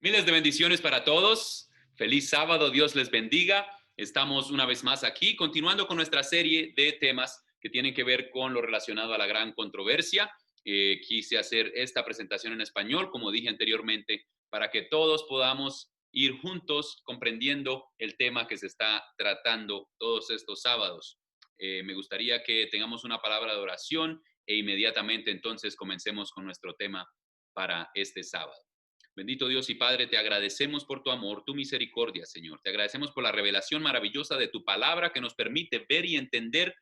Miles de bendiciones para todos. Feliz sábado, Dios les bendiga. Estamos una vez más aquí, continuando con nuestra serie de temas que tienen que ver con lo relacionado a la gran controversia. Quise hacer esta presentación en español, como dije anteriormente, para que todos podamos ir juntos comprendiendo el tema que se está tratando todos estos sábados. Me gustaría que tengamos una palabra de oración e inmediatamente entonces comencemos con nuestro tema para este sábado. Bendito Dios y Padre, te agradecemos por tu amor, tu misericordia, Señor. Te agradecemos por la revelación maravillosa de tu palabra que nos permite ver y entender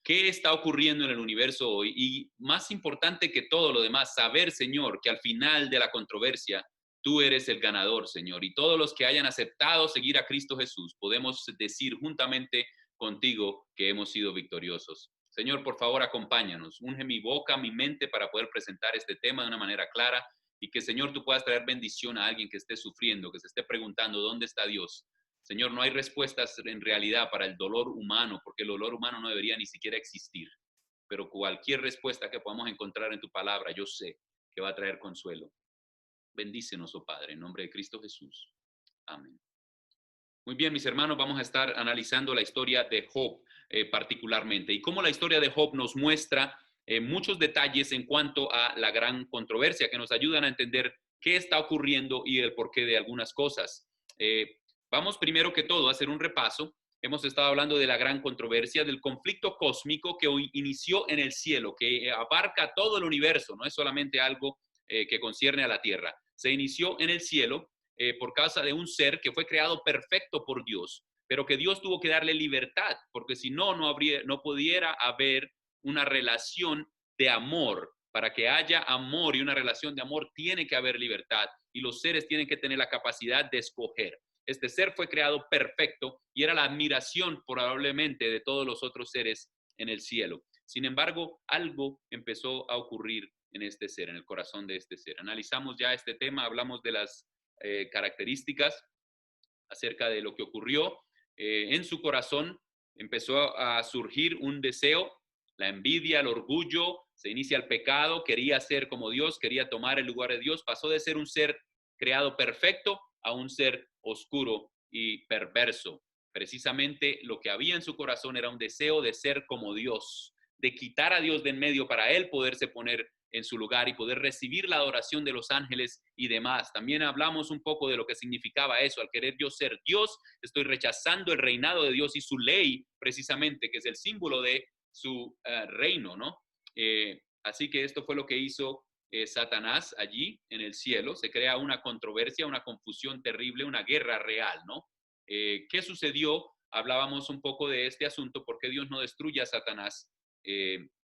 qué está ocurriendo en el universo hoy. Y más importante que todo lo demás, saber, Señor, que al final de la controversia, tú eres el ganador, Señor. Y todos los que hayan aceptado seguir a Cristo Jesús, podemos decir juntamente contigo que hemos sido victoriosos. Señor, por favor, acompáñanos. Unge mi boca, mi mente para poder presentar este tema de una manera clara y que, Señor, tú puedas traer bendición a alguien que esté sufriendo, que se esté preguntando dónde está Dios. Señor, no hay respuestas en realidad para el dolor humano, porque el dolor humano no debería ni siquiera existir. Pero cualquier respuesta que podamos encontrar en tu palabra, yo sé que va a traer consuelo. Bendícenos, oh Padre, en nombre de Cristo Jesús. Amén. Muy bien, mis hermanos, vamos a estar analizando la historia de Job particularmente y cómo la historia de Job nos muestra muchos detalles en cuanto a la gran controversia que nos ayudan a entender qué está ocurriendo y el porqué de algunas cosas. Vamos primero que todo a hacer un repaso. Hemos estado hablando de la gran controversia, del conflicto cósmico que hoy inició en el cielo, que abarca todo el universo, no es solamente algo que concierne a la tierra. Se inició en el cielo por causa de un ser que fue creado perfecto por Dios, pero que Dios tuvo que darle libertad, porque si no, no pudiera haber una relación de amor. Para que haya amor y una relación de amor, tiene que haber libertad y los seres tienen que tener la capacidad de escoger. Este ser fue creado perfecto y era la admiración probablemente de todos los otros seres en el cielo. Sin embargo, algo empezó a ocurrir en este ser, en el corazón de este ser. Analizamos ya este tema, hablamos de las características acerca de lo que ocurrió en su corazón. Empezó a surgir un deseo, la envidia, el orgullo, se inicia el pecado, quería ser como Dios, quería tomar el lugar de Dios, pasó de ser un ser creado perfecto a un ser oscuro y perverso. Precisamente lo que había en su corazón era un deseo de ser como Dios, de quitar a Dios de en medio para él poderse poner en su lugar y poder recibir la adoración de los ángeles y demás. También hablamos un poco de lo que significaba eso, al querer yo ser Dios, estoy rechazando el reinado de Dios y su ley, precisamente, que es el símbolo de su reino, ¿no? Así que esto fue lo que hizo Satanás allí en el cielo. Se crea una controversia, una confusión terrible, una guerra real, ¿no? ¿Qué sucedió? Hablábamos un poco de este asunto, ¿por qué Dios no destruye a Satanás?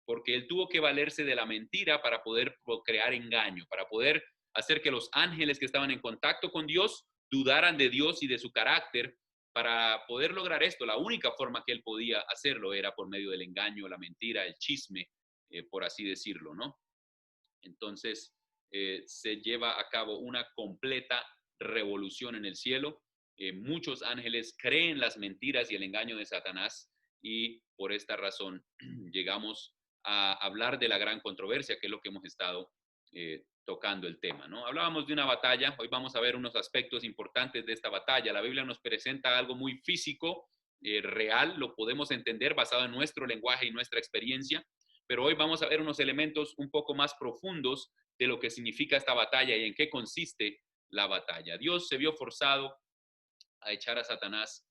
Porque él tuvo que valerse de la mentira para poder crear engaño, para poder hacer que los ángeles que estaban en contacto con Dios dudaran de Dios y de su carácter. Para poder lograr esto, la única forma que él podía hacerlo era por medio del engaño, la mentira, el chisme, por así decirlo, ¿no? Entonces, se lleva a cabo una completa revolución en el cielo. Muchos ángeles creen las mentiras y el engaño de Satanás y por esta razón llegamos a hablar de la gran controversia, que es lo que hemos estado tocando el tema, ¿no? Hablábamos de una batalla, hoy vamos a ver unos aspectos importantes de esta batalla. La Biblia nos presenta algo muy físico, real, lo podemos entender basado en nuestro lenguaje y nuestra experiencia, pero hoy vamos a ver unos elementos un poco más profundos de lo que significa esta batalla y en qué consiste la batalla. Dios se vio forzado a echar a Satanás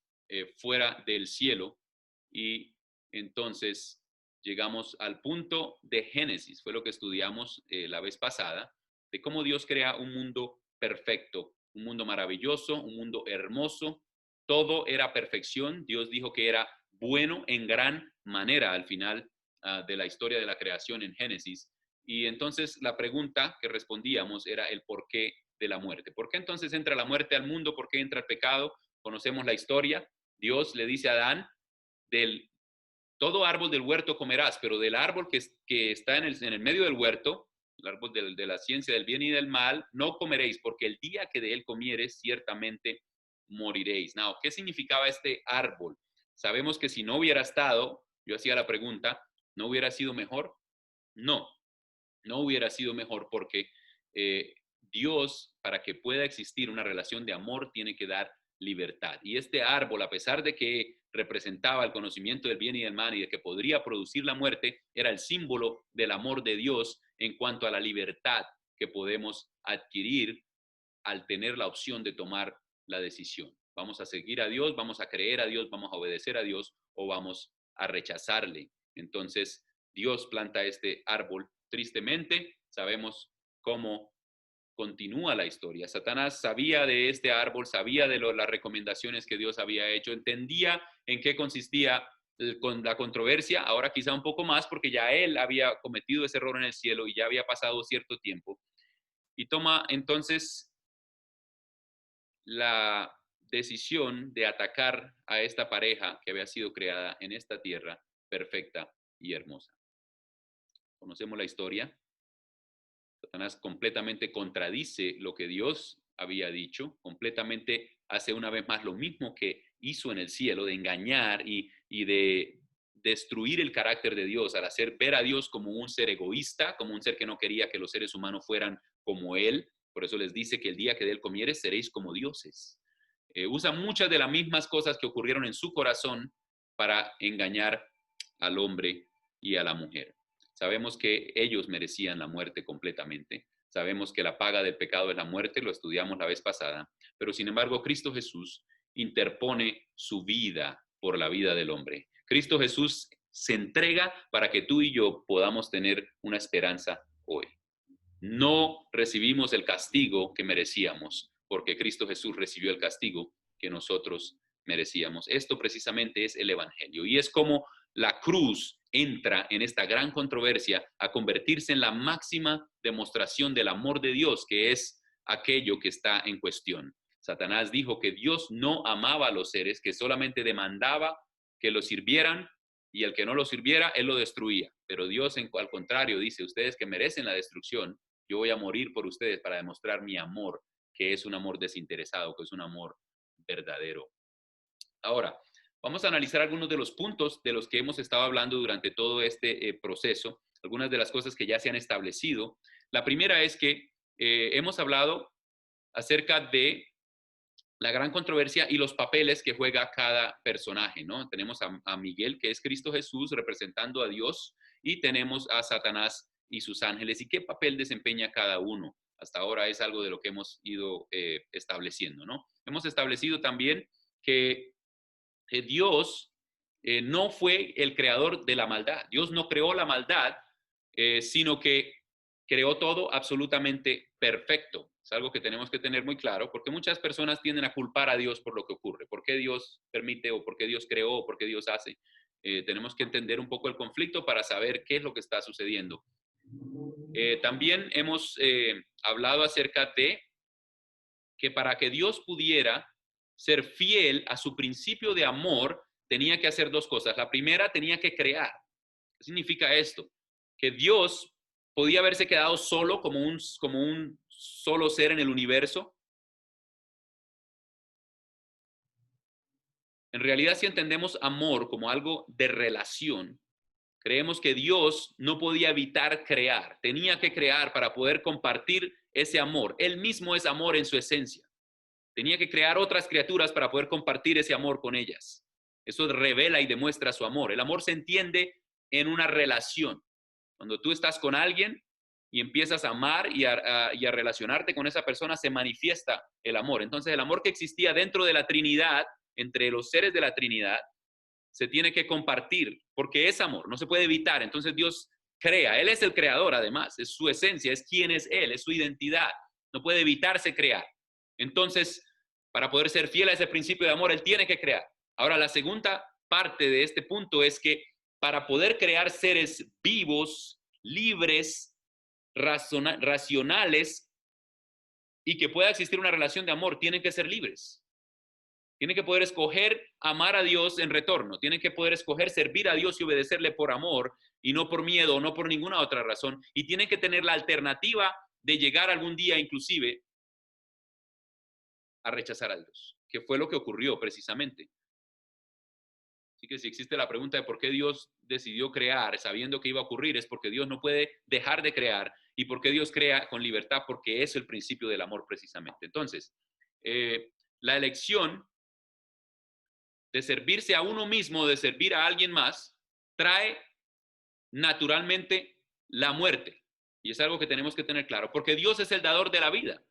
fuera del cielo y entonces llegamos al punto de Génesis, fue lo que estudiamos la vez pasada, de cómo Dios crea un mundo perfecto, un mundo maravilloso, un mundo hermoso, todo era perfección, Dios dijo que era bueno en gran manera al final de la historia de la creación en Génesis. Y entonces la pregunta que respondíamos era el porqué de la muerte. ¿Por qué entonces entra la muerte al mundo? ¿Por qué entra el pecado? Conocemos la historia. Dios le dice a Adán, del todo árbol del huerto comerás, pero del árbol que está en el medio del huerto, el árbol de la ciencia del bien y del mal, no comeréis, porque el día que de él comieres, ciertamente moriréis. Now, ¿qué significaba este árbol? Sabemos que si no hubiera estado, yo hacía la pregunta, ¿no hubiera sido mejor? No, no hubiera sido mejor porque Dios, para que pueda existir una relación de amor, tiene que dar libertad. Y este árbol, a pesar de que representaba el conocimiento del bien y del mal y de que podría producir la muerte, era el símbolo del amor de Dios en cuanto a la libertad que podemos adquirir al tener la opción de tomar la decisión. Vamos a seguir a Dios, vamos a creer a Dios, vamos a obedecer a Dios o vamos a rechazarle. Entonces, Dios planta este árbol. Tristemente, sabemos cómo continúa la historia. Satanás sabía de este árbol, sabía de las recomendaciones que Dios había hecho, entendía en qué consistía con la controversia, ahora quizá un poco más porque ya él había cometido ese error en el cielo y ya había pasado cierto tiempo. Y toma entonces la decisión de atacar a esta pareja que había sido creada en esta tierra perfecta y hermosa. Conocemos la historia. Satanás completamente contradice lo que Dios había dicho, completamente hace una vez más lo mismo que hizo en el cielo, de engañar y de destruir el carácter de Dios, al hacer ver a Dios como un ser egoísta, como un ser que no quería que los seres humanos fueran como Él. Por eso les dice que el día que de Él comieres seréis como dioses. Usa muchas de las mismas cosas que ocurrieron en su corazón para engañar al hombre y a la mujer. Sabemos que ellos merecían la muerte completamente. Sabemos que la paga del pecado es la muerte, lo estudiamos la vez pasada, pero sin embargo Cristo Jesús interpone su vida por la vida del hombre. Cristo Jesús se entrega para que tú y yo podamos tener una esperanza hoy. No recibimos el castigo que merecíamos, porque Cristo Jesús recibió el castigo que nosotros merecíamos. Esto precisamente es el Evangelio y es como la cruz entra en esta gran controversia a convertirse en la máxima demostración del amor de Dios, que es aquello que está en cuestión. Satanás dijo que Dios no amaba a los seres, que solamente demandaba que lo sirvieran y el que no lo sirviera, él lo destruía. Pero Dios, al contrario, dice, ustedes que merecen la destrucción, yo voy a morir por ustedes para demostrar mi amor, que es un amor desinteresado, que es un amor verdadero. Ahora, vamos a analizar algunos de los puntos de los que hemos estado hablando durante todo este proceso, algunas de las cosas que ya se han establecido. La primera es que hemos hablado acerca de la gran controversia y los papeles que juega cada personaje, ¿no? Tenemos a Miguel, que es Cristo Jesús, representando a Dios, y tenemos a Satanás y sus ángeles, y qué papel desempeña cada uno. Hasta ahora es algo de lo que hemos ido estableciendo, ¿no? Hemos establecido también que Dios no fue el creador de la maldad. Dios no creó la maldad, sino que creó todo absolutamente perfecto. Es algo que tenemos que tener muy claro, porque muchas personas tienden a culpar a Dios por lo que ocurre. ¿Por qué Dios permite o por qué Dios creó o por qué Dios hace? Tenemos que entender un poco el conflicto para saber qué es lo que está sucediendo. También hemos hablado acerca de que para que Dios pudiera ser fiel a su principio de amor, tenía que hacer dos cosas. La primera, tenía que crear. ¿Qué significa esto? Que Dios podía haberse quedado solo como un solo ser en el universo. En realidad, si entendemos amor como algo de relación, creemos que Dios no podía evitar crear, tenía que crear para poder compartir ese amor. Él mismo es amor en su esencia. Tenía que crear otras criaturas para poder compartir ese amor con ellas. Eso revela y demuestra su amor. El amor se entiende en una relación. Cuando tú estás con alguien y empiezas a amar y a relacionarte con esa persona, se manifiesta el amor. Entonces, el amor que existía dentro de la Trinidad, entre los seres de la Trinidad, se tiene que compartir, porque es amor, no se puede evitar. Entonces, Dios crea. Él es el creador, además. Es su esencia, es quién es Él, es su identidad. No puede evitarse crear. Entonces, para poder ser fiel a ese principio de amor, Él tiene que crear. Ahora, la segunda parte de este punto es que para poder crear seres vivos, libres, racionales y que pueda existir una relación de amor, tienen que ser libres. Tienen que poder escoger amar a Dios en retorno. Tienen que poder escoger servir a Dios y obedecerle por amor y no por miedo o no por ninguna otra razón. Y tienen que tener la alternativa de llegar algún día inclusive a rechazar a Dios, que fue lo que ocurrió precisamente. Así que si existe la pregunta de por qué Dios decidió crear sabiendo que iba a ocurrir, es porque Dios no puede dejar de crear. ¿Y por qué Dios crea con libertad? Porque es el principio del amor precisamente. Entonces, la elección de servirse a uno mismo, de servir a alguien más, trae naturalmente la muerte. Y es algo que tenemos que tener claro, porque Dios es el dador de la vida.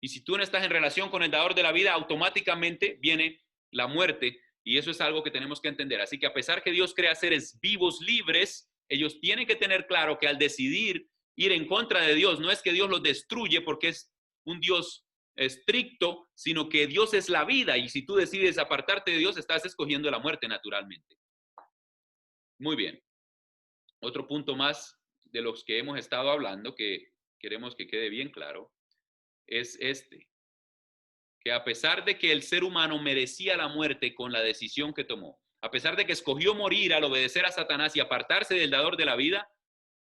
Y si tú no estás en relación con el dador de la vida, automáticamente viene la muerte. Y eso es algo que tenemos que entender. Así que a pesar que Dios crea seres vivos, libres, ellos tienen que tener claro que al decidir ir en contra de Dios, no es que Dios los destruye porque es un Dios estricto, sino que Dios es la vida. Y si tú decides apartarte de Dios, estás escogiendo la muerte naturalmente. Muy bien. Otro punto más de los que hemos estado hablando, que queremos que quede bien claro, es este, que a pesar de que el ser humano merecía la muerte con la decisión que tomó, a pesar de que escogió morir al obedecer a Satanás y apartarse del dador de la vida,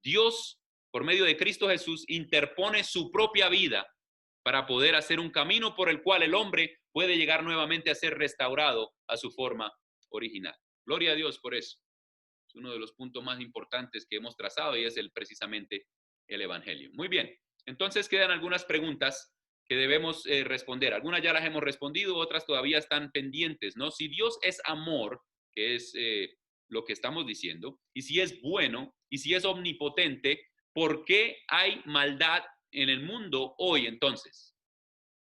Dios, por medio de Cristo Jesús, interpone su propia vida para poder hacer un camino por el cual el hombre puede llegar nuevamente a ser restaurado a su forma original. Gloria a Dios por eso. Es uno de los puntos más importantes que hemos trazado y es precisamente el Evangelio. Muy bien, entonces quedan algunas preguntas que debemos responder. Algunas ya las hemos respondido, otras todavía están pendientes, ¿no? Si Dios es amor, que es lo que estamos diciendo, y si es bueno, y si es omnipotente, ¿por qué hay maldad en el mundo hoy entonces?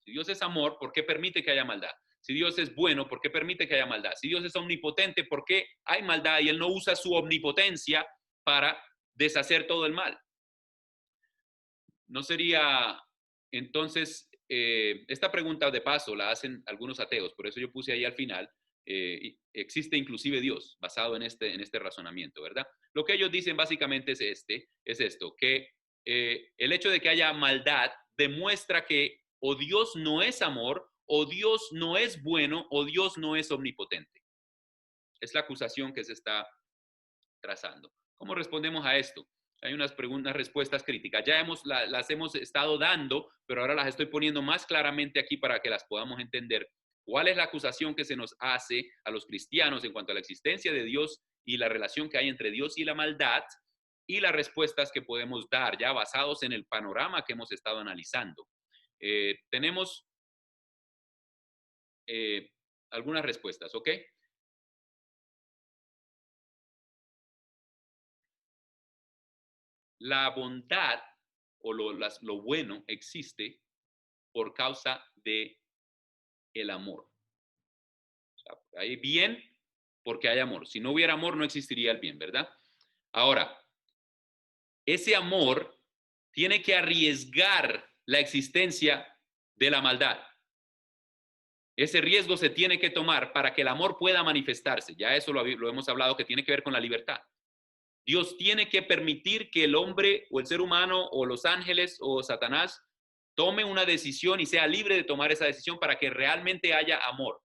Si Dios es amor, ¿por qué permite que haya maldad? Si Dios es bueno, ¿por qué permite que haya maldad? Si Dios es omnipotente, ¿por qué hay maldad y Él no usa su omnipotencia para deshacer todo el mal? ¿No sería entonces, esta pregunta de paso la hacen algunos ateos, por eso yo puse ahí al final, existe inclusive Dios, basado en este razonamiento, ¿verdad? Lo que ellos dicen básicamente es esto, que el hecho de que haya maldad demuestra que o Dios no es amor, o Dios no es bueno, o Dios no es omnipotente. Es la acusación que se está trazando. ¿Cómo respondemos a esto? Hay unas respuestas críticas. Ya las hemos estado dando, pero ahora las estoy poniendo más claramente aquí para que las podamos entender. ¿Cuál es la acusación que se nos hace a los cristianos en cuanto a la existencia de Dios y la relación que hay entre Dios y la maldad? Y las respuestas que podemos dar, ya basados en el panorama que hemos estado analizando. Tenemos algunas respuestas, ¿ok? La bondad o lo bueno existe por causa de el amor. O sea, hay bien porque hay amor. Si no hubiera amor, no existiría el bien, ¿verdad? Ahora, ese amor tiene que arriesgar la existencia de la maldad. Ese riesgo se tiene que tomar para que el amor pueda manifestarse. Ya eso lo hemos hablado, que tiene que ver con la libertad. Dios tiene que permitir que el hombre o el ser humano o los ángeles o Satanás tome una decisión y sea libre de tomar esa decisión para que realmente haya amor.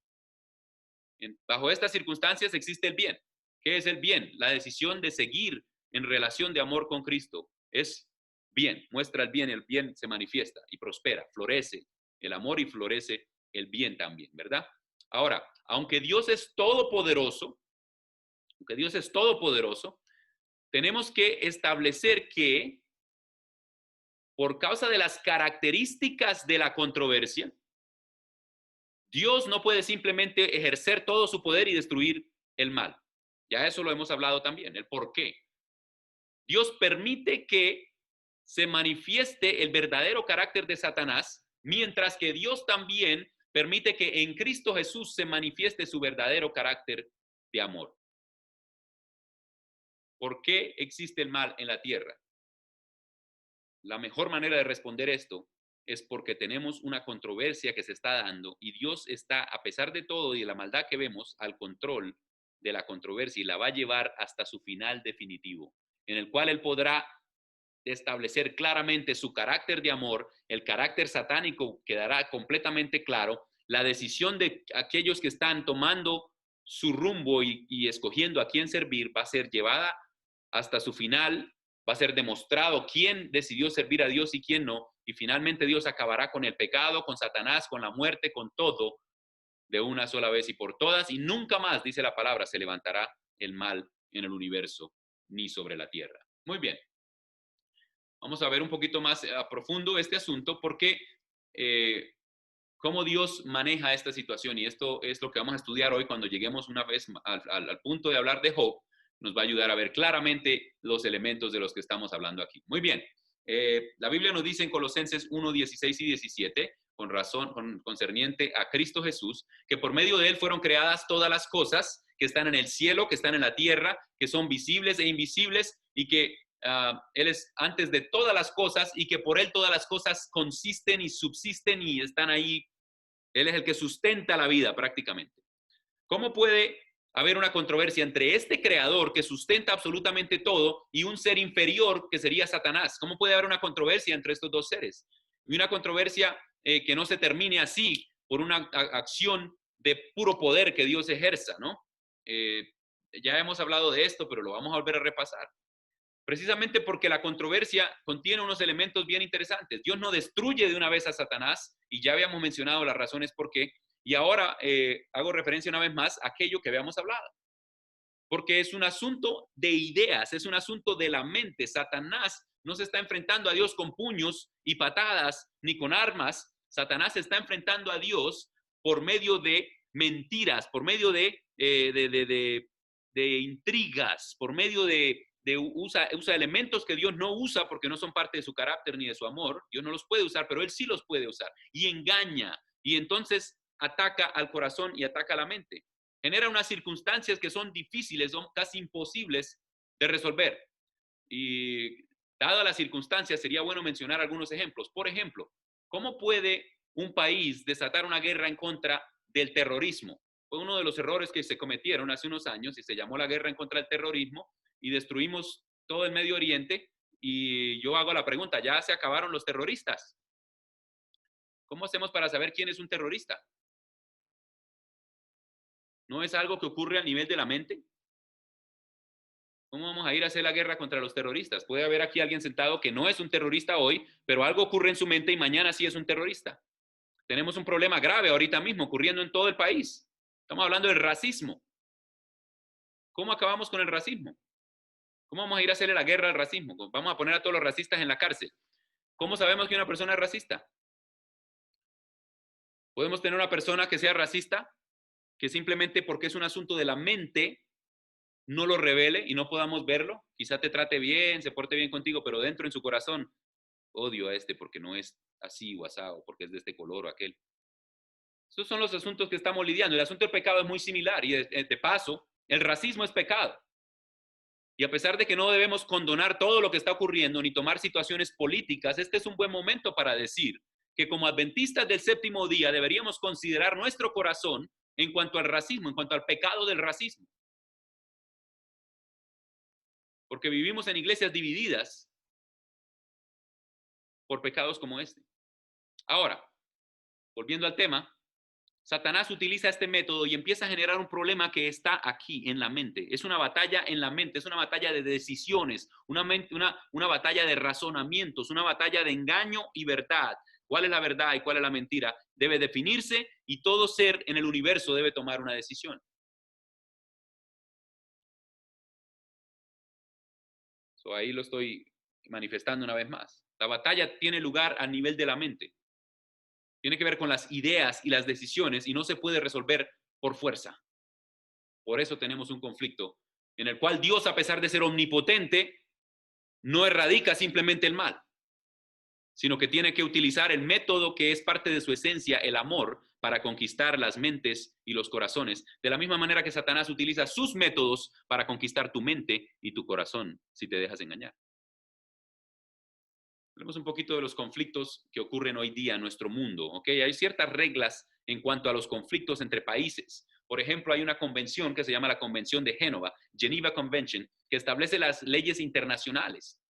Bajo estas circunstancias existe el bien. ¿Qué es el bien? La decisión de seguir en relación de amor con Cristo es bien, muestra el bien se manifiesta y prospera, florece el amor y florece el bien también, ¿verdad? Ahora, aunque Dios es todopoderoso, tenemos que establecer que por causa de las características de la controversia, Dios no puede simplemente ejercer todo su poder y destruir el mal. Ya eso lo hemos hablado también, el por qué. Dios permite que se manifieste el verdadero carácter de Satanás, mientras que Dios también permite que en Cristo Jesús se manifieste su verdadero carácter de amor. ¿Por qué existe el mal en la tierra? La mejor manera de responder esto es porque tenemos una controversia que se está dando y Dios está, a pesar de todo y de la maldad que vemos, al control de la controversia y la va a llevar hasta su final definitivo, en el cual Él podrá establecer claramente su carácter de amor, el carácter satánico quedará completamente claro, la decisión de aquellos que están tomando su rumbo y escogiendo a quién servir va a ser llevada hasta su final, va a ser demostrado quién decidió servir a Dios y quién no, y finalmente Dios acabará con el pecado, con Satanás, con la muerte, con todo, de una sola vez y por todas, y nunca más, dice la palabra, se levantará el mal en el universo ni sobre la tierra. Muy bien. Vamos a ver un poquito más a profundo este asunto porque cómo Dios maneja esta situación, y esto es lo que vamos a estudiar hoy cuando lleguemos una vez al punto de hablar de Job. Nos va a ayudar a ver claramente los elementos de los que estamos hablando aquí. Muy bien. La Biblia nos dice en Colosenses 1, 16 y 17, con razón, concerniente a Cristo Jesús, que por medio de él fueron creadas todas las cosas que están en el cielo, que están en la tierra, que son visibles e invisibles, y que él es antes de todas las cosas, y que por él todas las cosas consisten y subsisten y están ahí. Él es el que sustenta la vida prácticamente. ¿Cómo puede haber una controversia entre este creador que sustenta absolutamente todo y un ser inferior que sería Satanás? ¿Cómo puede haber una controversia entre estos dos seres? Y una controversia que no se termine así por una acción de puro poder que Dios ejerza, ¿no? Ya hemos hablado de esto, pero lo vamos a volver a repasar. Precisamente porque la controversia contiene unos elementos bien interesantes. Dios no destruye de una vez a Satanás, y ya habíamos mencionado las razones por qué, y ahora hago referencia una vez más a aquello que habíamos hablado. Porque es un asunto de ideas, es un asunto de la mente. Satanás no se está enfrentando a Dios con puños y patadas, ni con armas. Satanás se está enfrentando a Dios por medio de mentiras, por medio de intrigas, por medio usa elementos que Dios no usa porque no son parte de su carácter ni de su amor. Dios no los puede usar, pero Él sí los puede usar. Y engaña, y entonces ataca al corazón y ataca a la mente. Genera unas circunstancias que son difíciles, son casi imposibles de resolver. Y dadas las circunstancias, sería bueno mencionar algunos ejemplos. Por ejemplo, ¿cómo puede un país desatar una guerra en contra del terrorismo? Fue uno de los errores que se cometieron hace unos años y se llamó la guerra en contra del terrorismo, y destruimos todo el Medio Oriente. Y yo hago la pregunta, ¿ya se acabaron los terroristas? ¿Cómo hacemos para saber quién es un terrorista? ¿No es algo que ocurre a nivel de la mente? ¿Cómo vamos a ir a hacer la guerra contra los terroristas? Puede haber aquí alguien sentado que no es un terrorista hoy, pero algo ocurre en su mente y mañana sí es un terrorista. Tenemos un problema grave ahorita mismo ocurriendo en todo el país. Estamos hablando del racismo. ¿Cómo acabamos con el racismo? ¿Cómo vamos a ir a hacerle la guerra al racismo? Vamos a poner a todos los racistas en la cárcel. ¿Cómo sabemos que una persona es racista? Podemos tener una persona que sea racista, que simplemente porque es un asunto de la mente no lo revele y no podamos verlo. Quizá te trate bien, se porte bien contigo, pero dentro en su corazón, odio a este porque no es así o asado, porque es de este color o aquel. Esos son los asuntos que estamos lidiando. El asunto del pecado es muy similar, y de paso, el racismo es pecado. Y a pesar de que no debemos condonar todo lo que está ocurriendo ni tomar situaciones políticas, este es un buen momento para decir que como adventistas del séptimo día deberíamos considerar nuestro corazón en cuanto al racismo, en cuanto al pecado del racismo. Porque vivimos en iglesias divididas por pecados como este. Ahora, volviendo al tema, Satanás utiliza este método y empieza a generar un problema que está aquí en la mente. Es una batalla en la mente, es una batalla de decisiones, una batalla de razonamientos, una batalla de engaño y verdad. ¿Cuál es la verdad y cuál es la mentira? Debe definirse, y todo ser en el universo debe tomar una decisión. Ahí lo estoy manifestando una vez más. La batalla tiene lugar a nivel de la mente. Tiene que ver con las ideas y las decisiones, y no se puede resolver por fuerza. Por eso tenemos un conflicto en el cual Dios, a pesar de ser omnipotente, no erradica simplemente el mal, sino que tiene que utilizar el método que es parte de su esencia, el amor, para conquistar las mentes y los corazones, de la misma manera que Satanás utiliza sus métodos para conquistar tu mente y tu corazón si te dejas engañar. Hablemos un poquito de los conflictos que ocurren hoy día en nuestro mundo, ¿ok? Hay ciertas reglas en cuanto a los conflictos entre países. Por ejemplo, hay una convención que se llama la Convención de Génova, Geneva Convention, que establece las leyes internacionales.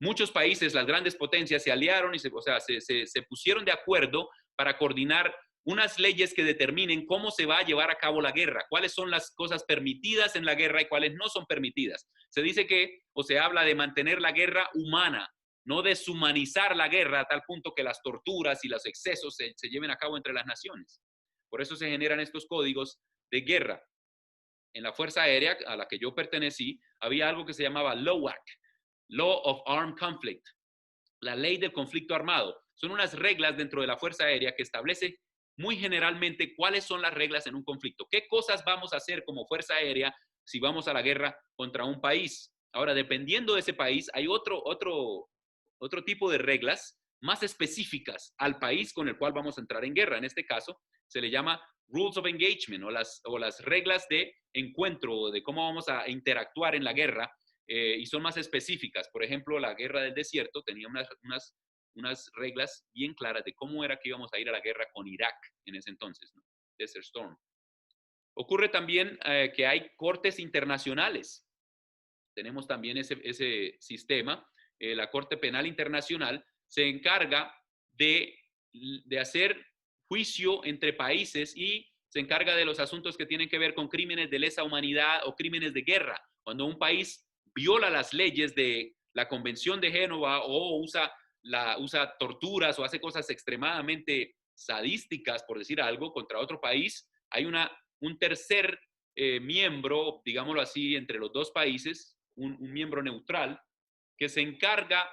Muchos países, las grandes potencias, se aliaron y se pusieron de acuerdo para coordinar unas leyes que determinen cómo se va a llevar a cabo la guerra, cuáles son las cosas permitidas en la guerra y cuáles no son permitidas. Se dice que, o se habla de mantener la guerra humana, no deshumanizar la guerra a tal punto que las torturas y los excesos se lleven a cabo entre las naciones. Por eso se generan estos códigos de guerra. En la Fuerza Aérea a la que yo pertenecí, había algo que se llamaba LOAC, Law of Armed Conflict, la ley del conflicto armado. Son unas reglas dentro de la Fuerza Aérea que establece muy generalmente cuáles son las reglas en un conflicto. ¿Qué cosas vamos a hacer como Fuerza Aérea si vamos a la guerra contra un país? Ahora, dependiendo de ese país, hay otro tipo de reglas más específicas al país con el cual vamos a entrar en guerra. En este caso, se le llama Rules of Engagement o las reglas de encuentro, de cómo vamos a interactuar en la guerra, y son más específicas. Por ejemplo, la guerra del desierto tenía unas reglas bien claras de cómo era que íbamos a ir a la guerra con Irak en ese entonces, ¿no? Desert Storm. Ocurre también que hay cortes internacionales. Tenemos también ese sistema. La Corte Penal Internacional se encarga de hacer juicio entre países y se encarga de los asuntos que tienen que ver con crímenes de lesa humanidad o crímenes de guerra. Cuando un país viola las leyes de la Convención de Génova o usa torturas o hace cosas extremadamente sadísticas, por decir algo, contra otro país, hay un tercer miembro, digámoslo así, entre los dos países, un miembro neutral, que se encarga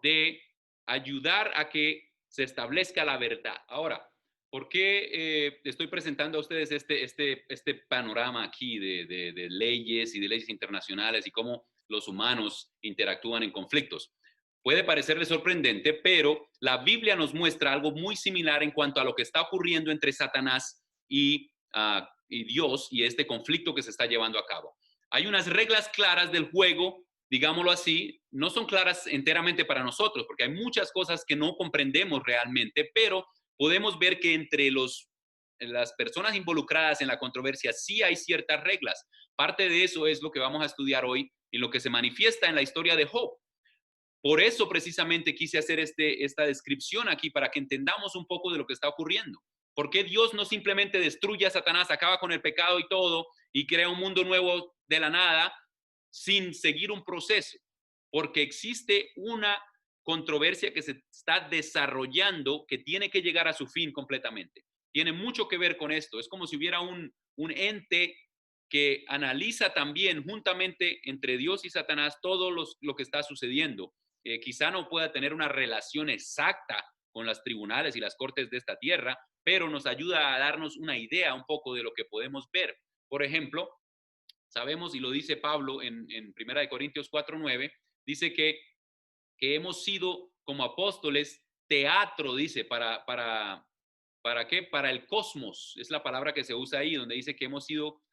de ayudar a que se establezca la verdad. Ahora, ¿por qué estoy presentando a ustedes este panorama aquí de leyes y de leyes internacionales y cómo los humanos interactúan en conflictos? Puede parecerle sorprendente, pero la Biblia nos muestra algo muy similar en cuanto a lo que está ocurriendo entre Satanás y Dios y este conflicto que se está llevando a cabo. Hay unas reglas claras del juego, digámoslo así, no son claras enteramente para nosotros, porque hay muchas cosas que no comprendemos realmente, pero podemos ver que entre las personas involucradas en la controversia sí hay ciertas reglas. Parte de eso es lo que vamos a estudiar hoy y lo que se manifiesta en la historia de Job. Por eso precisamente quise hacer esta descripción aquí para que entendamos un poco de lo que está ocurriendo. ¿Por qué Dios no simplemente destruye a Satanás, acaba con el pecado y todo y crea un mundo nuevo de la nada sin seguir un proceso? Porque existe una controversia que se está desarrollando que tiene que llegar a su fin completamente. Tiene mucho que ver con esto. Es como si hubiera un ente que analiza también juntamente entre Dios y Satanás todo lo que está sucediendo. Quizá no pueda tener una relación exacta con las tribunales y las cortes de esta tierra, pero nos ayuda a darnos una idea un poco de lo que podemos ver. Por ejemplo, sabemos, y lo dice Pablo en 1 Corintios 4:9, dice que hemos sido como apóstoles teatro, dice, ¿para qué? Para el cosmos, es la palabra que se usa ahí, donde dice que hemos sido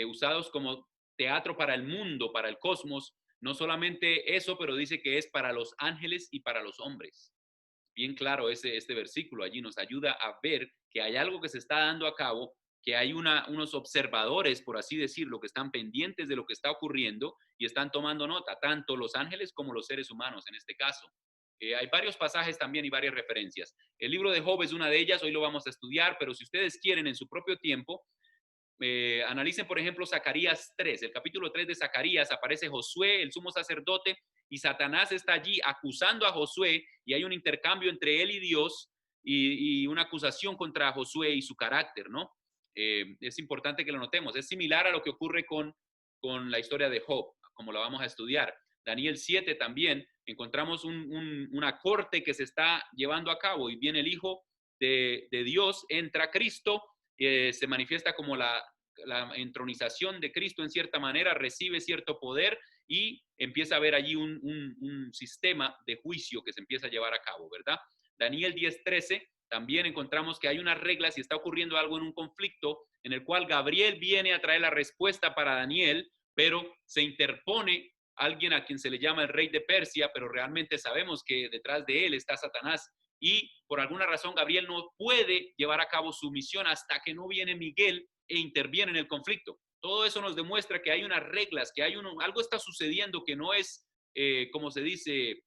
usados como teatro para el mundo, para el cosmos. No solamente eso, pero dice que es para los ángeles y para los hombres. Bien claro este versículo allí nos ayuda a ver que hay algo que se está dando a cabo, que hay unos observadores, por así decirlo, que están pendientes de lo que está ocurriendo y están tomando nota, tanto los ángeles como los seres humanos en este caso. Hay varios pasajes también y varias referencias. El libro de Job es una de ellas, hoy lo vamos a estudiar, pero si ustedes quieren en su propio tiempo, analicen, por ejemplo, Zacarías 3, el capítulo 3 de Zacarías, aparece Josué, el sumo sacerdote, y Satanás está allí acusando a Josué, y hay un intercambio entre él y Dios, y una acusación contra Josué y su carácter, ¿no? Es importante que lo notemos. Es similar a lo que ocurre con la historia de Job, como la vamos a estudiar. Daniel 7 también, encontramos una corte que se está llevando a cabo, y viene el Hijo de Dios, entra Cristo, se manifiesta como la entronización de Cristo en cierta manera, recibe cierto poder y empieza a haber allí un sistema de juicio que se empieza a llevar a cabo, ¿verdad? Daniel 10:13, también encontramos que hay unas reglas y está ocurriendo algo en un conflicto en el cual Gabriel viene a traer la respuesta para Daniel, pero se interpone alguien a quien se le llama el rey de Persia, pero realmente sabemos que detrás de él está Satanás, y por alguna razón Gabriel no puede llevar a cabo su misión hasta que no viene Miguel e interviene en el conflicto. Todo eso nos demuestra que hay unas reglas, que algo está sucediendo que no es, como se dice,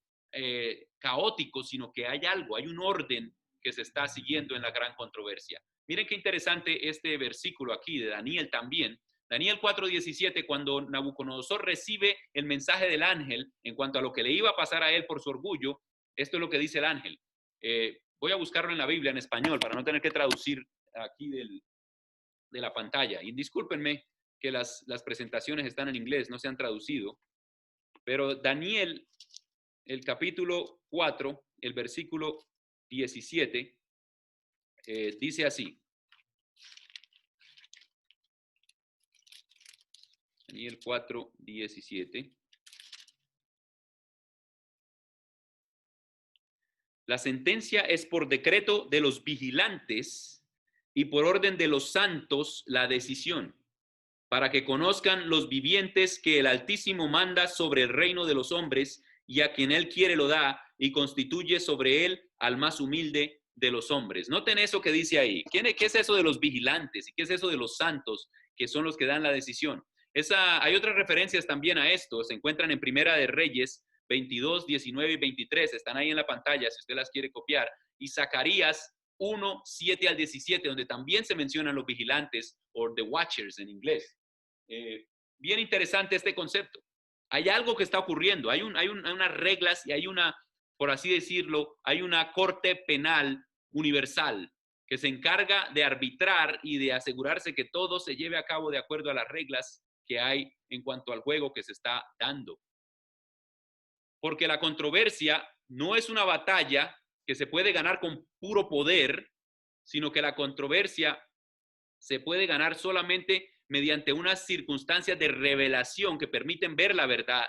caótico, sino que hay algo, hay un orden que se está siguiendo en la gran controversia. Miren qué interesante este versículo aquí de Daniel también. Daniel 4:17, cuando Nabucodonosor recibe el mensaje del ángel en cuanto a lo que le iba a pasar a él por su orgullo, esto es lo que dice el ángel. Voy a buscarlo en la Biblia en español para no tener que traducir aquí de la pantalla. Y discúlpenme que las presentaciones están en inglés, no se han traducido, pero Daniel, el capítulo 4, el versículo 17, dice así. Daniel 4, 17. La sentencia es por decreto de los vigilantes y por orden de los santos la decisión, para que conozcan los vivientes que el Altísimo manda sobre el reino de los hombres, y a quien él quiere lo da, y constituye sobre él al más humilde de los hombres. Noten eso que dice ahí. ¿Qué es eso de los vigilantes? ¿Y qué es eso de los santos, que son los que dan la decisión? Hay otras referencias también a esto. Se encuentran en Primera de Reyes 22, 19 y 23. Están ahí en la pantalla si usted las quiere copiar. Y Zacarías 1, 7 al 17, donde también se mencionan los vigilantes, o the watchers en inglés. Bien interesante este concepto. Hay algo que está ocurriendo, hay unas reglas y hay una, por así decirlo, hay una corte penal universal que se encarga de arbitrar y de asegurarse que todo se lleve a cabo de acuerdo a las reglas que hay en cuanto al juego que se está dando. Porque la controversia no es una batalla que se puede ganar con puro poder, sino que la controversia se puede ganar solamente mediante unas circunstancias de revelación que permiten ver la verdad.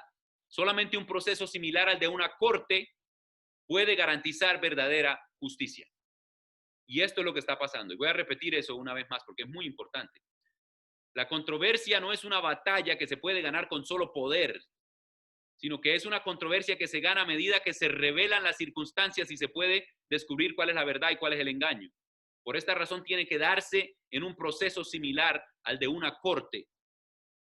Solamente un proceso similar al de una corte puede garantizar verdadera justicia. Y esto es lo que está pasando. Y voy a repetir eso una vez más porque es muy importante. La controversia no es una batalla que se puede ganar con solo poder, sino que es una controversia que se gana a medida que se revelan las circunstancias y se puede descubrir cuál es la verdad y cuál es el engaño. Por esta razón tiene que darse en un proceso similar al de una corte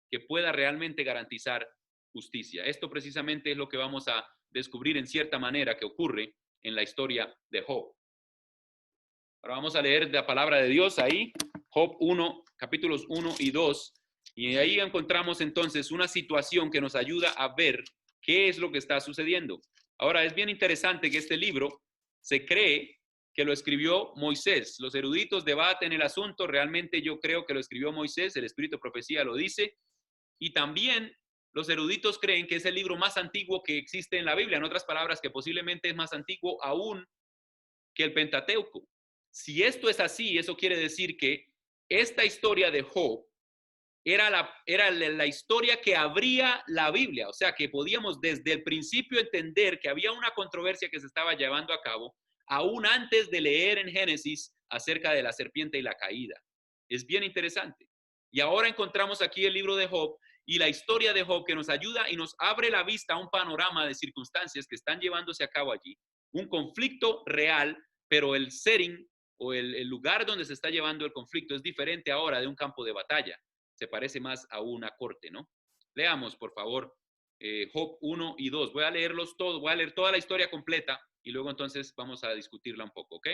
que pueda realmente garantizar justicia. Esto precisamente es lo que vamos a descubrir en cierta manera que ocurre en la historia de Job. Ahora vamos a leer la palabra de Dios ahí, Job 1, capítulos 1 y 2, y ahí encontramos entonces una situación que nos ayuda a ver qué es lo que está sucediendo. Ahora es bien interesante que este libro se cree que lo escribió Moisés. Los eruditos debaten el asunto, realmente yo creo que lo escribió Moisés, el Espíritu de Profecía lo dice, y también los eruditos creen que es el libro más antiguo que existe en la Biblia, en otras palabras, que posiblemente es más antiguo aún que el Pentateuco. Si esto es así, eso quiere decir que esta historia de Job era la historia que abría la Biblia, o sea, que podíamos desde el principio entender que había una controversia que se estaba llevando a cabo, aún antes de leer en Génesis acerca de la serpiente y la caída. Es bien interesante. Y ahora encontramos aquí el libro de Job y la historia de Job que nos ayuda y nos abre la vista a un panorama de circunstancias que están llevándose a cabo allí. Un conflicto real, pero el setting o el lugar donde se está llevando el conflicto es diferente ahora de un campo de batalla. Se parece más a una corte, ¿no? Leamos, por favor, Job 1 y 2. Voy a leerlos todos, voy a leer toda la historia completa y luego entonces vamos a discutirla un poco, ¿ok?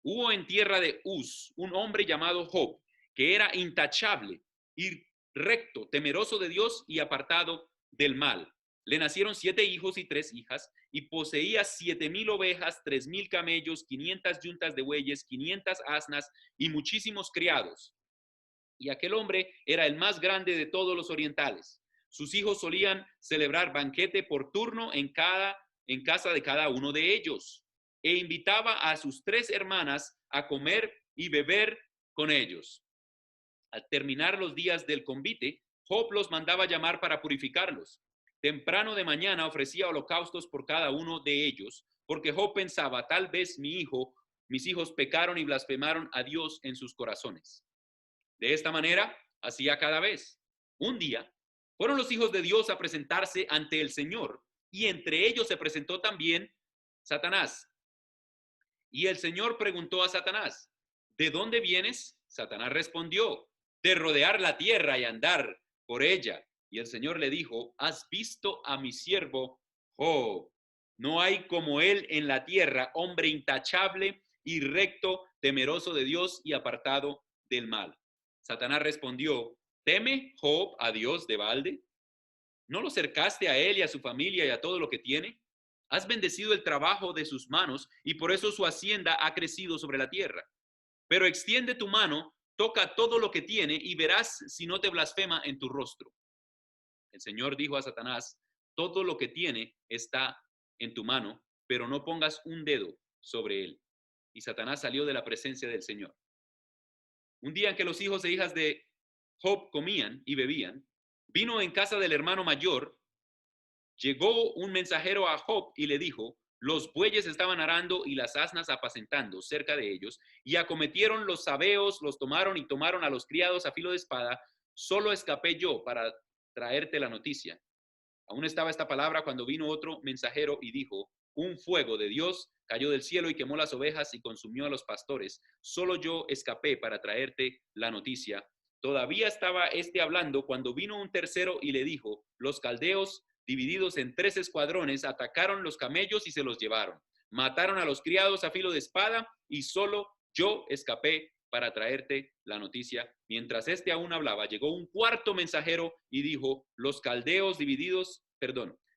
Hubo en tierra de Uz un hombre llamado Job, que era intachable y recto, temeroso de Dios y apartado del mal. Le nacieron 7 hijos y 3 hijas, y poseía 7,000 ovejas, 3,000 camellos, 500 yuntas de bueyes, 500 asnas y muchísimos criados. Y aquel hombre era el más grande de todos los orientales. Sus hijos solían celebrar banquete por turno en casa de cada uno de ellos, e invitaba a sus 3 hermanas a comer y beber con ellos. Al terminar los días del convite, Job los mandaba llamar para purificarlos. Temprano de mañana ofrecía holocaustos por cada uno de ellos, porque Job pensaba, tal vez mis hijos pecaron y blasfemaron a Dios en sus corazones. De esta manera, hacía cada vez. Un día, fueron los hijos de Dios a presentarse ante el Señor, y entre ellos se presentó también Satanás. Y el Señor preguntó a Satanás, ¿de dónde vienes? Satanás respondió, de rodear la tierra y andar por ella. Y el Señor le dijo, ¿has visto a mi siervo Job? No hay como él en la tierra, hombre intachable y recto, temeroso de Dios y apartado del mal. Satanás respondió, ¿teme Job a Dios de balde? ¿No lo cercaste a él y a su familia y a todo lo que tiene? Has bendecido el trabajo de sus manos y por eso su hacienda ha crecido sobre la tierra. pero extiende tu mano, toca todo lo que tiene y verás si no te blasfema en tu rostro. El Señor dijo a Satanás, todo lo que tiene está en tu mano, pero no pongas un dedo sobre él. Y Satanás salió de la presencia del Señor. Un día en que los hijos e hijas de Job comían y bebían, vino en casa del hermano mayor, llegó un mensajero a Job y le dijo, los bueyes estaban arando y las asnas apacentando cerca de ellos, y acometieron los sabeos, los tomaron y tomaron a los criados a filo de espada, solo escapé yo para traerte la noticia. Aún estaba esta palabra cuando vino otro mensajero y dijo, un fuego de Dios cayó del cielo y quemó las ovejas y consumió a los pastores. Solo yo escapé para traerte la noticia. Todavía estaba hablando cuando vino un tercero y le dijo, los caldeos, divididos en 3 escuadrones, atacaron los camellos y se los llevaron. Mataron a los criados a filo de espada y solo yo escapé para traerte la noticia. Mientras aún hablaba, llegó un cuarto mensajero y dijo, los caldeos divididos,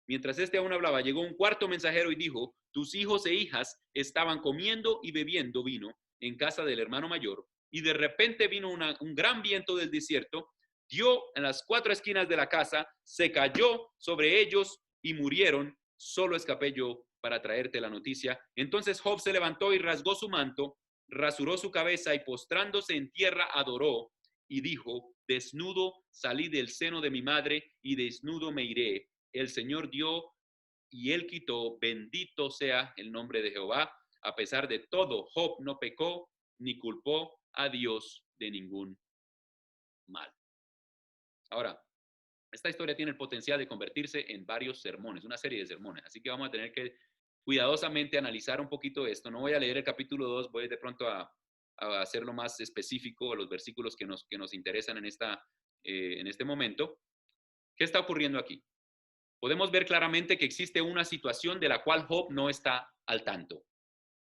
mientras aún hablaba, llegó un cuarto mensajero y dijo, tus hijos e hijas estaban comiendo y bebiendo vino en casa del hermano mayor, y de repente vino un gran viento del desierto, dio en las 4 esquinas de la casa, se cayó sobre ellos y murieron. Solo escapé yo para traerte la noticia. Entonces Job se levantó y rasgó su manto, rasuró su cabeza y postrándose en tierra adoró y dijo, desnudo salí del seno de mi madre y desnudo me iré. El Señor dio y él quitó, bendito sea el nombre de Jehová. A pesar de todo, Job no pecó ni culpó a Dios de ningún mal. Ahora, esta historia tiene el potencial de convertirse en varios sermones, una serie de sermones, así que vamos a tener que cuidadosamente analizar un poquito esto. No voy a leer el capítulo 2, voy de pronto a hacerlo más específico, a los versículos que nos interesan en este momento. ¿Qué está ocurriendo aquí? Podemos ver claramente que existe una situación de la cual Job no está al tanto.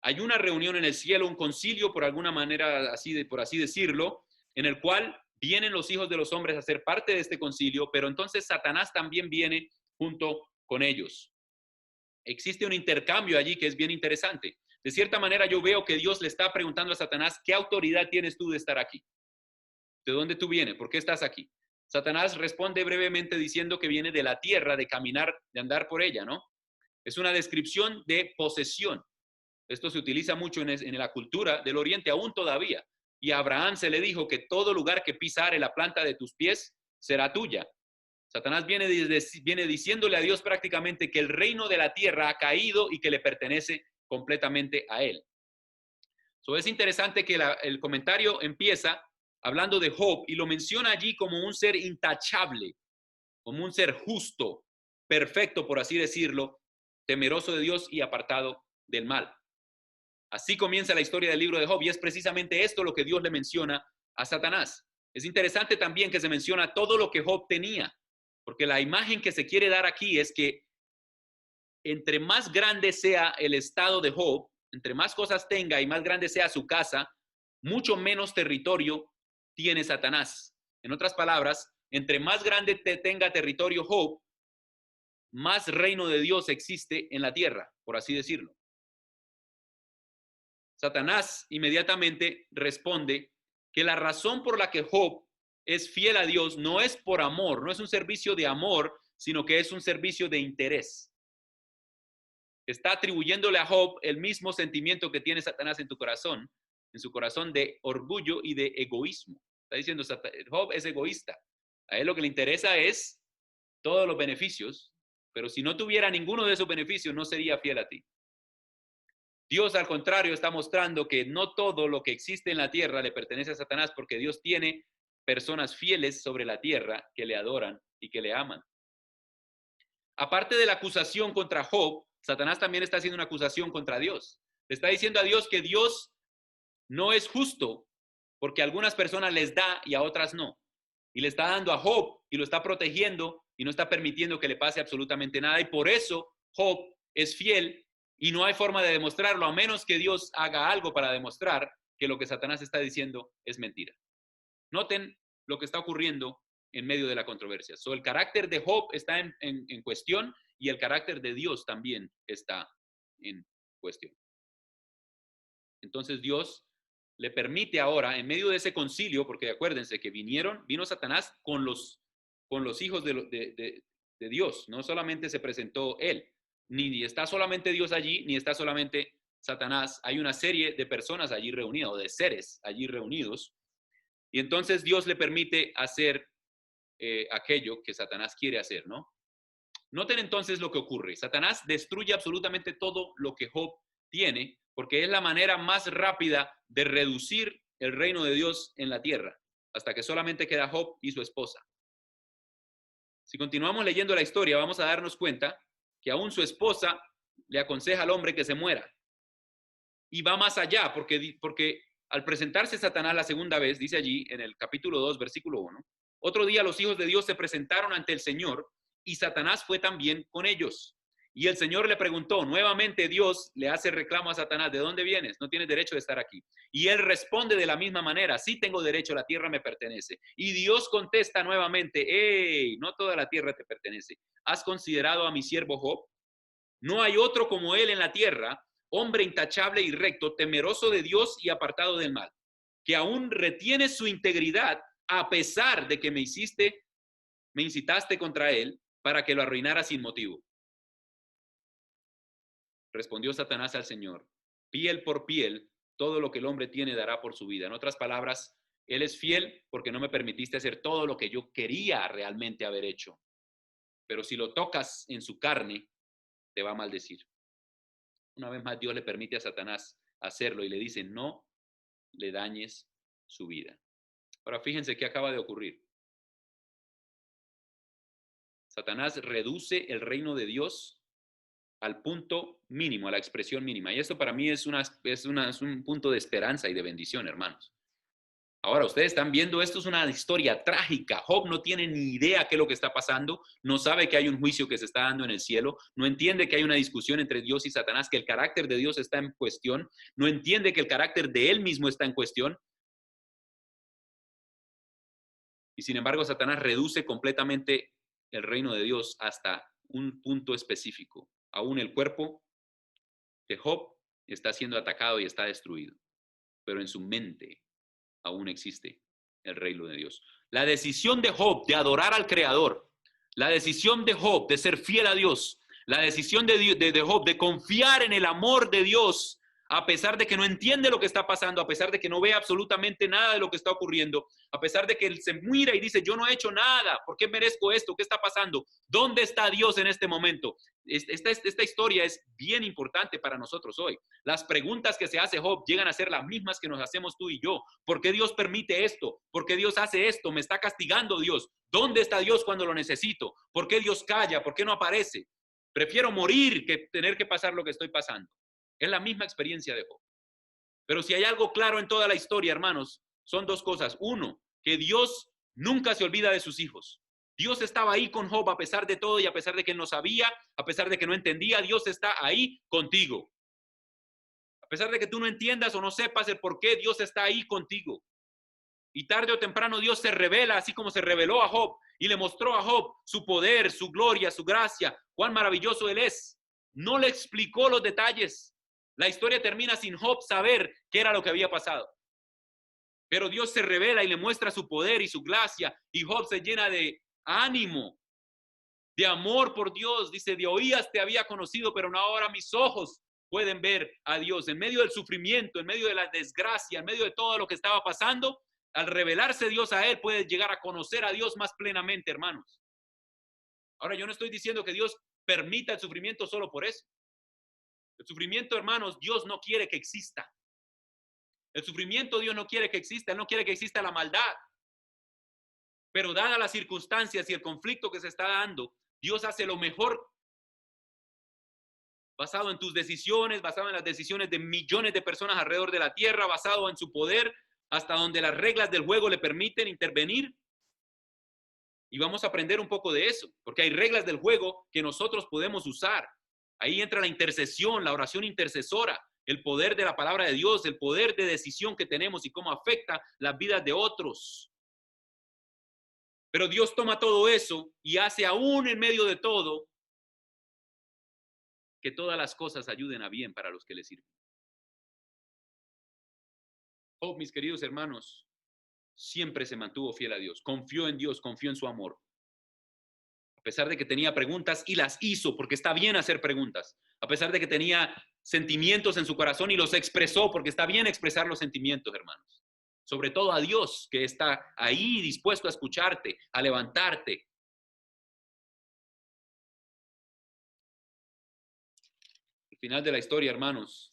Hay una reunión en el cielo, un concilio, por alguna manera, por así decirlo, en el cual vienen los hijos de los hombres a ser parte de este concilio, pero entonces Satanás también viene junto con ellos. Existe un intercambio allí que es bien interesante. De cierta manera yo veo que Dios le está preguntando a Satanás, ¿qué autoridad tienes tú de estar aquí? ¿De dónde tú vienes? ¿Por qué estás aquí? Satanás responde brevemente diciendo que viene de la tierra, de caminar, de andar por ella, ¿no? Es una descripción de posesión. Esto se utiliza mucho en la cultura del Oriente, aún todavía. Y a Abraham se le dijo que todo lugar que pisare la planta de tus pies será tuya. Satanás viene diciéndole a Dios prácticamente que el reino de la tierra ha caído y que le pertenece completamente a él. Es interesante que el comentario empieza hablando de Job y lo menciona allí como un ser intachable, como un ser justo, perfecto, por así decirlo, temeroso de Dios y apartado del mal. Así comienza la historia del libro de Job y es precisamente esto lo que Dios le menciona a Satanás. Es interesante también que se menciona todo lo que Job tenía, porque la imagen que se quiere dar aquí es que entre más grande sea el estado de Job, entre más cosas tenga y más grande sea su casa, mucho menos territorio tiene Satanás. En otras palabras, entre más grande tenga territorio Job, más reino de Dios existe en la tierra, por así decirlo. Satanás inmediatamente responde que la razón por la que Job es fiel a Dios no es por amor, no es un servicio de amor, sino que es un servicio de interés. Está atribuyéndole a Job el mismo sentimiento que tiene Satanás en su corazón de orgullo y de egoísmo. Está diciendo, Job es egoísta. A él lo que le interesa es todos los beneficios, pero si no tuviera ninguno de esos beneficios, no sería fiel a ti. Dios, al contrario, está mostrando que no todo lo que existe en la tierra le pertenece a Satanás, porque Dios tiene personas fieles sobre la tierra que le adoran y que le aman. Aparte de la acusación contra Job, Satanás también está haciendo una acusación contra Dios. Le está diciendo a Dios que Dios no es justo porque a algunas personas les da y a otras no. Y le está dando a Job y lo está protegiendo y no está permitiendo que le pase absolutamente nada. Y por eso Job es fiel y no hay forma de demostrarlo a menos que Dios haga algo para demostrar que lo que Satanás está diciendo es mentira. Noten lo que está ocurriendo en medio de la controversia. El carácter de Job está en cuestión y el carácter de Dios también está en cuestión. Entonces Dios le permite ahora, en medio de ese concilio, porque acuérdense que vino Satanás con los hijos de Dios, no solamente se presentó él, ni está solamente Dios allí, ni está solamente Satanás, hay una serie de personas allí reunidas, o de seres allí reunidos, y entonces Dios le permite hacer aquello que Satanás quiere hacer, ¿no? Noten entonces lo que ocurre. Satanás destruye absolutamente todo lo que Job tiene, porque es la manera más rápida de reducir el reino de Dios en la tierra, hasta que solamente queda Job y su esposa. Si continuamos leyendo la historia, vamos a darnos cuenta que aún su esposa le aconseja al hombre que se muera. Y va más allá, porque al presentarse Satanás la segunda vez, dice allí en el capítulo 2, versículo 1, otro día los hijos de Dios se presentaron ante el Señor y Satanás fue también con ellos. Y el Señor le preguntó, nuevamente Dios le hace reclamo a Satanás, ¿de dónde vienes? No tienes derecho de estar aquí. Y él responde de la misma manera, sí tengo derecho, la tierra me pertenece. Y Dios contesta nuevamente, hey, no toda la tierra te pertenece. ¿Has considerado a mi siervo Job? No hay otro como él en la tierra, hombre intachable y recto, temeroso de Dios y apartado del mal, que aún retiene su integridad a pesar de que me incitaste contra él para que lo arruinara sin motivo. Respondió Satanás al Señor, piel por piel, todo lo que el hombre tiene dará por su vida. En otras palabras, él es fiel porque no me permitiste hacer todo lo que yo quería realmente haber hecho. Pero si lo tocas en su carne, te va a maldecir. Una vez más, Dios le permite a Satanás hacerlo y le dice, no le dañes su vida. Ahora, fíjense qué acaba de ocurrir. Satanás reduce el reino de Dios al punto mínimo, a la expresión mínima. Y esto para mí es un punto de esperanza y de bendición, hermanos. Ahora, ustedes están viendo, esto es una historia trágica. Job no tiene ni idea qué es lo que está pasando, no sabe que hay un juicio que se está dando en el cielo, no entiende que hay una discusión entre Dios y Satanás, que el carácter de Dios está en cuestión, no entiende que el carácter de él mismo está en cuestión. Y sin embargo, Satanás reduce completamente el reino de Dios hasta un punto específico. Aún el cuerpo de Job está siendo atacado y está destruido, pero en su mente aún existe el reino de Dios. La decisión de Job de adorar al Creador, la decisión de Job de ser fiel a Dios, la decisión de Job de confiar en el amor de Dios, a pesar de que no entiende lo que está pasando, a pesar de que no ve absolutamente nada de lo que está ocurriendo, a pesar de que él se mira y dice, yo no he hecho nada, ¿por qué merezco esto? ¿Qué está pasando? ¿Dónde está Dios en este momento? Esta historia es bien importante para nosotros hoy. Las preguntas que se hace Job llegan a ser las mismas que nos hacemos tú y yo. ¿Por qué Dios permite esto? ¿Por qué Dios hace esto? ¿Me está castigando Dios? ¿Dónde está Dios cuando lo necesito? ¿Por qué Dios calla? ¿Por qué no aparece? Prefiero morir que tener que pasar lo que estoy pasando. Es la misma experiencia de Job. Pero si hay algo claro en toda la historia, hermanos, son dos cosas. Uno, que Dios nunca se olvida de sus hijos. Dios estaba ahí con Job a pesar de todo y a pesar de que él no sabía, a pesar de que no entendía, Dios está ahí contigo. A pesar de que tú no entiendas o no sepas el por qué, Dios está ahí contigo. Y tarde o temprano Dios se revela, así como se reveló a Job y le mostró a Job su poder, su gloria, su gracia, cuán maravilloso él es. No le explicó los detalles. La historia termina sin Job saber qué era lo que había pasado. Pero Dios se revela y le muestra su poder y su gracia, y Job se llena de ánimo, de amor por Dios. Dice, de oídas te había conocido, pero no ahora mis ojos pueden ver a Dios. En medio del sufrimiento, en medio de la desgracia, en medio de todo lo que estaba pasando, al revelarse Dios a él, puede llegar a conocer a Dios más plenamente, hermanos. Ahora, yo no estoy diciendo que Dios permita el sufrimiento solo por eso. El sufrimiento, hermanos, Dios no quiere que exista. El sufrimiento Dios no quiere que exista, Él no quiere que exista la maldad. Pero dadas las circunstancias y el conflicto que se está dando, Dios hace lo mejor basado en tus decisiones, basado en las decisiones de millones de personas alrededor de la tierra, basado en su poder, hasta donde las reglas del juego le permiten intervenir. Y vamos a aprender un poco de eso, porque hay reglas del juego que nosotros podemos usar. Ahí entra la intercesión, la oración intercesora, el poder de la palabra de Dios, el poder de decisión que tenemos y cómo afecta las vidas de otros. Pero Dios toma todo eso y hace aún en medio de todo que todas las cosas ayuden a bien para los que le sirven. Job, mis queridos hermanos, siempre se mantuvo fiel a Dios, confió en Dios, confió en su amor. A pesar de que tenía preguntas y las hizo, porque está bien hacer preguntas. A pesar de que tenía sentimientos en su corazón y los expresó, porque está bien expresar los sentimientos, hermanos. Sobre todo a Dios, que está ahí dispuesto a escucharte, a levantarte. Al final de la historia, hermanos,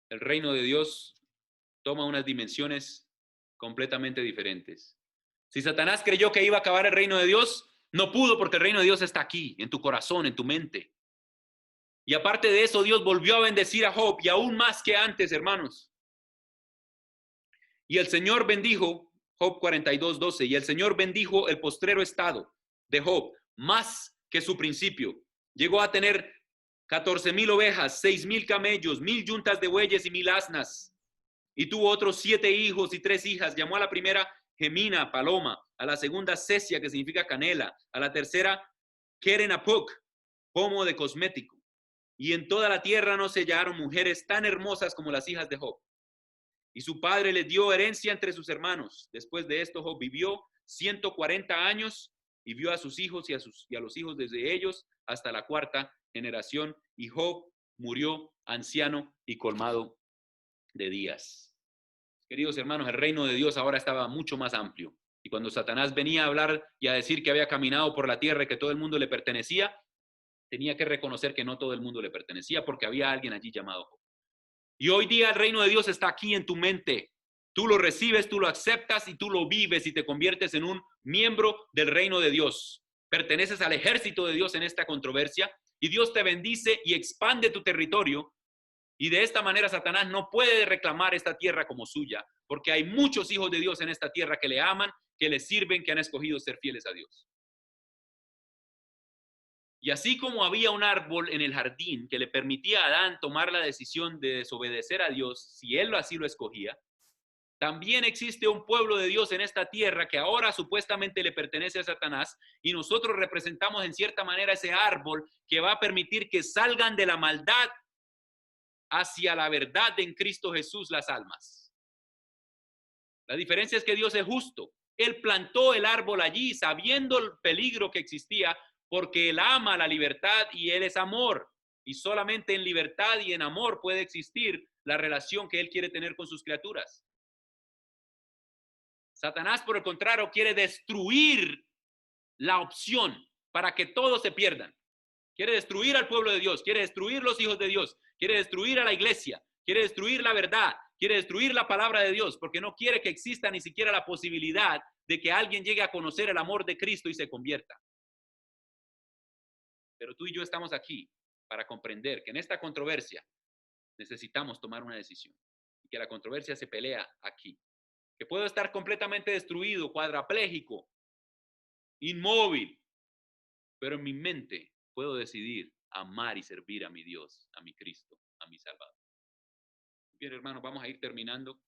el reino de Dios toma unas dimensiones completamente diferentes. Si Satanás creyó que iba a acabar el reino de Dios, no pudo, porque el reino de Dios está aquí, en tu corazón, en tu mente. Y aparte de eso, Dios volvió a bendecir a Job, y aún más que antes, hermanos. Y el Señor bendijo, Job 42:12, y el Señor bendijo el postrero estado de Job, más que su principio. Llegó a tener 14,000 ovejas, 6,000 camellos, 1,000 yuntas de bueyes y 1,000 asnas. Y tuvo otros 7 hijos y 3 hijas. Llamó a la primera Gemina, paloma, a la segunda Cesia, que significa canela, a la tercera Kerenapuk, pomo de cosmético. Y en toda la tierra no se hallaron mujeres tan hermosas como las hijas de Job. Y su padre les dio herencia entre sus hermanos. Después de esto, Job vivió 140 años y vio a sus hijos y a los hijos desde ellos hasta la cuarta generación. Y Job murió anciano y colmado de días. Queridos hermanos, el reino de Dios ahora estaba mucho más amplio. Y cuando Satanás venía a hablar y a decir que había caminado por la tierra y que todo el mundo le pertenecía, tenía que reconocer que no todo el mundo le pertenecía, porque había alguien allí llamado Job. Y hoy día el reino de Dios está aquí en tu mente. Tú lo recibes, tú lo aceptas y tú lo vives y te conviertes en un miembro del reino de Dios. Perteneces al ejército de Dios en esta controversia y Dios te bendice y expande tu territorio. Y de esta manera Satanás no puede reclamar esta tierra como suya, porque hay muchos hijos de Dios en esta tierra que le aman, que le sirven, que han escogido ser fieles a Dios. Y así como había un árbol en el jardín que le permitía a Adán tomar la decisión de desobedecer a Dios, si él así lo escogía, también existe un pueblo de Dios en esta tierra que ahora supuestamente le pertenece a Satanás, y nosotros representamos en cierta manera ese árbol que va a permitir que salgan de la maldad hacia la verdad en Cristo Jesús las almas. La diferencia es que Dios es justo. Él plantó el árbol allí sabiendo el peligro que existía, porque Él ama la libertad y Él es amor. Y solamente en libertad y en amor puede existir la relación que Él quiere tener con sus criaturas. Satanás, por el contrario, quiere destruir la opción para que todos se pierdan. Quiere destruir al pueblo de Dios, quiere destruir los hijos de Dios, quiere destruir a la iglesia, quiere destruir la verdad, quiere destruir la palabra de Dios, porque no quiere que exista ni siquiera la posibilidad de que alguien llegue a conocer el amor de Cristo y se convierta. Pero tú y yo estamos aquí para comprender que en esta controversia necesitamos tomar una decisión y que la controversia se pelea aquí. Que puedo estar completamente destruido, cuadraplégico, inmóvil, pero en mi mente puedo decidir amar y servir a mi Dios, a mi Cristo, a mi Salvador. Bien, hermanos, vamos a ir terminando.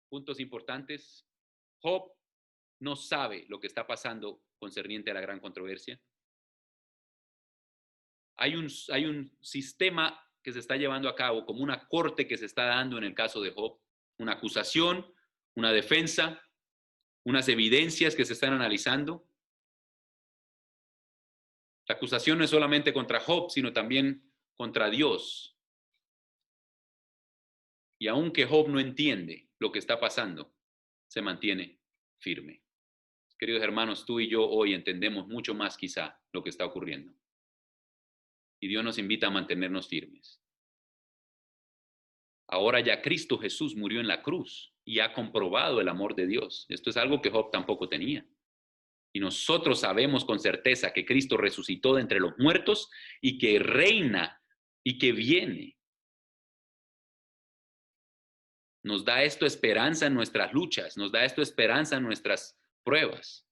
Puntos importantes. Job no sabe lo que está pasando concerniente a la gran controversia. Hay un sistema que se está llevando a cabo, como una corte que se está dando en el caso de Job, una acusación, una defensa, unas evidencias que se están analizando. La acusación no es solamente contra Job, sino también contra Dios. Y aunque Job no entiende lo que está pasando, se mantiene firme. Queridos hermanos, tú y yo hoy entendemos mucho más quizá lo que está ocurriendo. Y Dios nos invita a mantenernos firmes. Ahora ya Cristo Jesús murió en la cruz y ha comprobado el amor de Dios. Esto es algo que Job tampoco tenía. Y nosotros sabemos con certeza que Cristo resucitó de entre los muertos y que reina y que viene. Nos da esto esperanza en nuestras luchas, nos da esto esperanza en nuestras pruebas.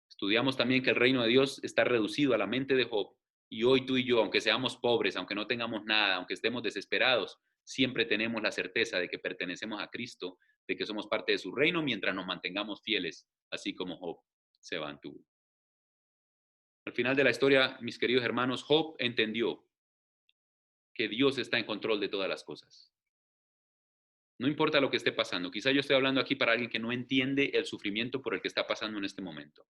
Estudiamos también que el reino de Dios está reducido a la mente de Job, y hoy tú y yo, aunque seamos pobres, aunque no tengamos nada, aunque estemos desesperados, siempre tenemos la certeza de que pertenecemos a Cristo, de que somos parte de su reino mientras nos mantengamos fieles, así como Job se mantuvo. Al final de la historia, mis queridos hermanos, Job entendió que Dios está en control de todas las cosas. No importa lo que esté pasando. Quizá yo estoy hablando aquí para alguien que no entiende el sufrimiento por el que está pasando en este momento.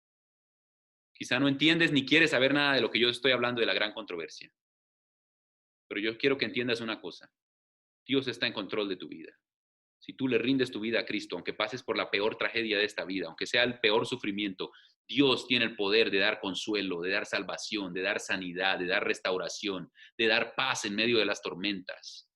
Quizá no entiendes ni quieres saber nada de lo que yo estoy hablando de la gran controversia. Pero yo quiero que entiendas una cosa. Dios está en control de tu vida. Si tú le rindes tu vida a Cristo, aunque pases por la peor tragedia de esta vida, aunque sea el peor sufrimiento, Dios tiene el poder de dar consuelo, de dar salvación, de dar sanidad, de dar restauración, de dar paz en medio de las tormentas.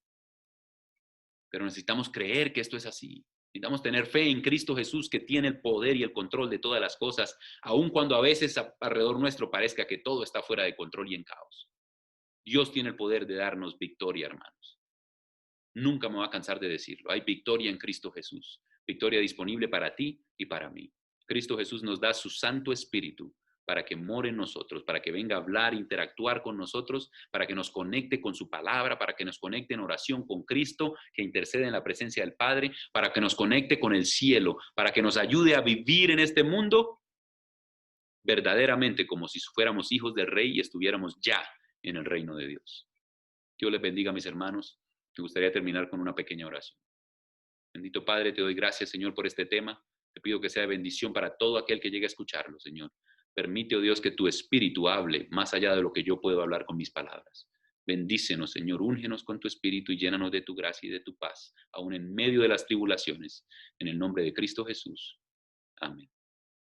Pero necesitamos creer que esto es así. Necesitamos tener fe en Cristo Jesús, que tiene el poder y el control de todas las cosas, aun cuando a veces alrededor nuestro parezca que todo está fuera de control y en caos. Dios tiene el poder de darnos victoria, hermanos. Nunca me voy a cansar de decirlo. Hay victoria en Cristo Jesús. Victoria disponible para ti y para mí. Cristo Jesús nos da su Santo Espíritu para que more en nosotros, para que venga a hablar, interactuar con nosotros, para que nos conecte con su palabra, para que nos conecte en oración con Cristo, que intercede en la presencia del Padre, para que nos conecte con el cielo, para que nos ayude a vivir en este mundo verdaderamente como si fuéramos hijos del Rey y estuviéramos ya en el reino de Dios. Dios les bendiga, mis hermanos. Me gustaría terminar con una pequeña oración. Bendito Padre, te doy gracias, Señor, por este tema. Te pido que sea de bendición para todo aquel que llegue a escucharlo, Señor. Permite, oh Dios, que tu espíritu hable más allá de lo que yo puedo hablar con mis palabras. Bendícenos, Señor, úngenos con tu espíritu y llénanos de tu gracia y de tu paz, aún en medio de las tribulaciones. En el nombre de Cristo Jesús. Amén.